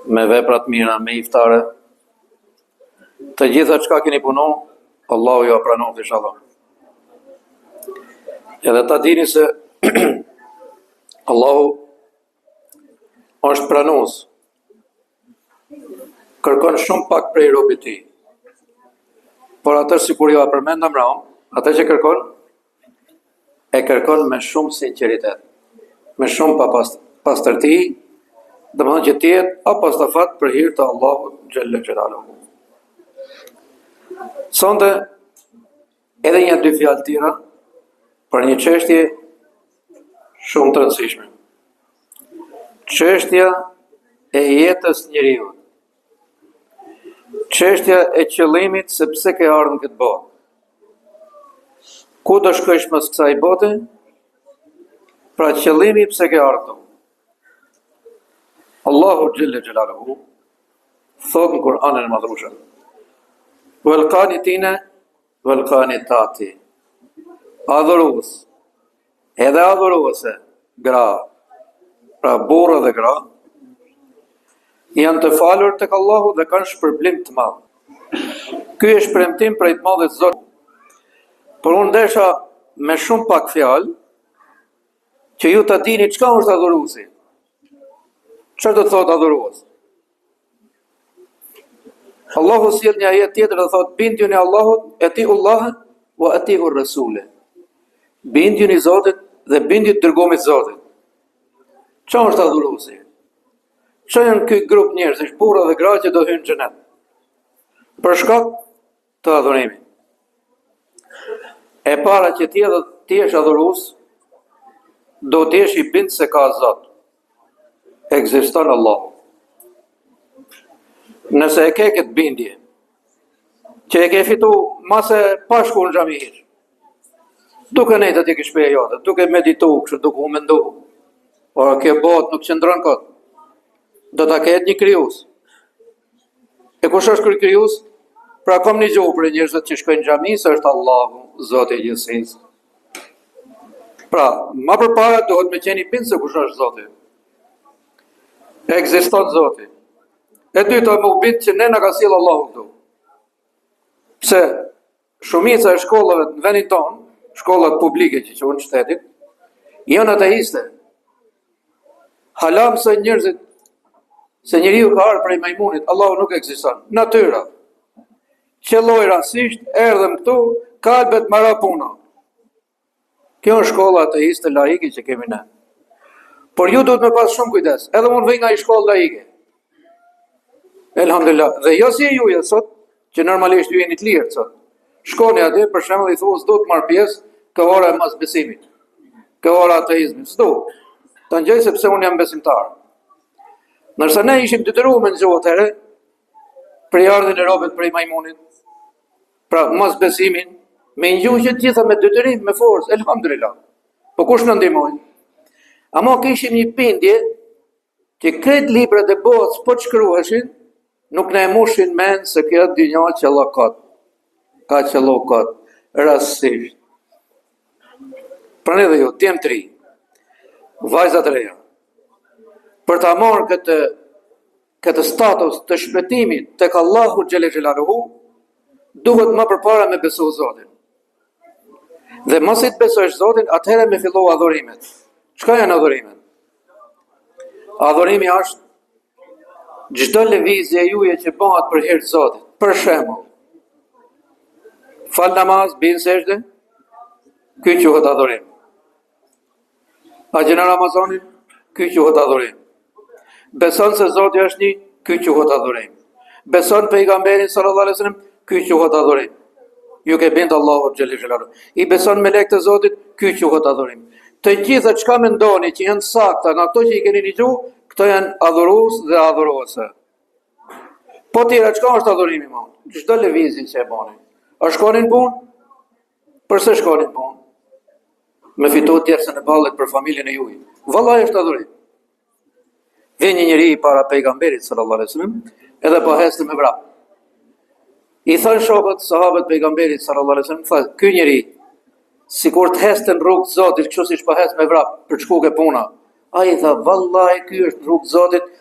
me veprat mira, me iftare. Të gjitha çka keni punu, Allahu ju pranon inshallah. Edhe ta dini se Allahu është pranues. Kërkon shumë pak prej robit të tij. Por atë sikur ju përmendëm ram, atë që kërkon e kërkon me shumë sinqeritet, me shumë pastërti, domethënë që të jetë apostafat për hir të Allahut xhalla xhelaluhu. Sonte edhe një dy fjalë tjera për një çështje shumë të rëndësishme. Çështja e jetës njeriu. Çështja e qëllimit se pse ke ardhur në këtë botë. Ku do shkosh pas kësaj bote? Pra qëllimi pse ke ardhur. Allahu xhalla xhelaluhu thot në Kur'anin e Madhrueshëm: "Wal qanitina wal qanitati." Adhurues, edhe adhuruese, gra, pra burra dhe gra, janë të falur tek Allahu dhe kanë shpërblim të madh. Ky është premtim prej të madhit Zot. Por unë desha me shumë pak fjalë që ju ta dini çka është adhuruesi. Çfarë do të thotë adhurues? Allahu sjell një ajet tjetër dhe thotë: "Bindjuni Allahut, atiullah wa atiur rasul." Bindjuni Zotit dhe bindjuni dërgomit të Zotit. Çfarë është adhuruesi? Çfarë janë ky grup njerëzish, burra dhe gra që do hyjnë në xhenet? Për shkak të adhurimit. E para që ti jesh adhurues, do të jesh i bindur se ka Zot. Ekziston Allahu. Nëse e ke këtë bindje, që e ke fitu mase pashku në xhami hiç, duke nejtë ati ke shpeja jote, duke meditu, kështë duke u mendu, por kjo botë nuk qëndron kot, do ta ketë një krijues. E kush është ky krijues? Pra kom një gjuhë për njerëzit që shkojnë në xhami, se është Allahu, Zoti i gjithësisë. Pra, më përpara duhet me qenë i bindur se kush është Zoti. Ekziston Zoti. E dyta më u bit që ne na ka sjell Allahu këtu. Pse shumica e shkollave në vendin tonë, shkollat publike që quhen shtetit, janë ateiste. Hala mësojnë njerëzit se njeriu ka ardhur prej majmunit, Allahu nuk ekziston. Natyra. Qelloj rastisht, erdhëm këtu, kalbet mara puna. Kjo është shkolla ateiste laike që kemi ne. Por ju duhet me pas shumë kujdes. Edhe unë vej nga i shkollë laike. Elhamdulillah. Dhe jo si e juja sot, që normalisht ju jeni të lirë sot. Shkoni aty, për shembull i thuaj s'do të marr pjesë ke ora e mosbesimit. Ke ora ateizmit, s'do. Ta ngjoj sepse unë jam besimtar. Nërsa ne ishim detyruar me nxjerrë atëherë për ardhin e robët prej majmunit. Pra mosbesimin, me ngjujë të gjitha me detyrim, me forcë, elhamdulillah. Po kush na ndihmoi? Ama kishim një bindje që këtë librat e botës po të shkruheshin, nuk ne mushin men se kjo dynja që Allah ka qëllu këtë, rastësisht. Pra ne dhe ju, t'jem të ri, vajzat reja, për ta marrë këtë status të shpëtimit tek Allahu xhelle xhelaluhu, duhet më përpara me besu Zotin. Dhe mos i të besosh Zotin, atëherë me fillu adhurimet. Çka janë adhurimet? Adhurimi është çdo lëvizje juaje që bëhet për hir të Zotit. Për shembull, fal namaz, bin sejdë, ky quhet adhurim. Agjen Ramazanin, ky quhet adhurim. Beson se Zoti është një, ky quhet adhurim. Beson pejgamberin sallallahu alaihi wasallam, ky quhet adhurim. Ju ke bind Allahu xhelle xhelalu. I beson melek të Zotit, ky quhet adhurim. Të gjitha çka mendoni që janë sakta nga ato që i keni dëgju, këto janë adhurues dhe adhuruese. Po tjera çka është adhurimi më? Çdo lëvizje që e bani. A shkonin punë? Përse shkonin punë? Me fitu tjerësën e ballet për familjen e juaj. Vallahi është adhurim. Vjen një njeri para pejgamberit sallallahu alaihi wasallam, edhe po heste me vrap. I thënë shokët, sahabët pejgamberit sallallahu alaihi wasallam, thonë, ky njeri sikur të heste në rrugë të Zotit, kështu siç po hes me vrap për çku ke puna. Ai tha, vallahi ky është rrugë të Zotit,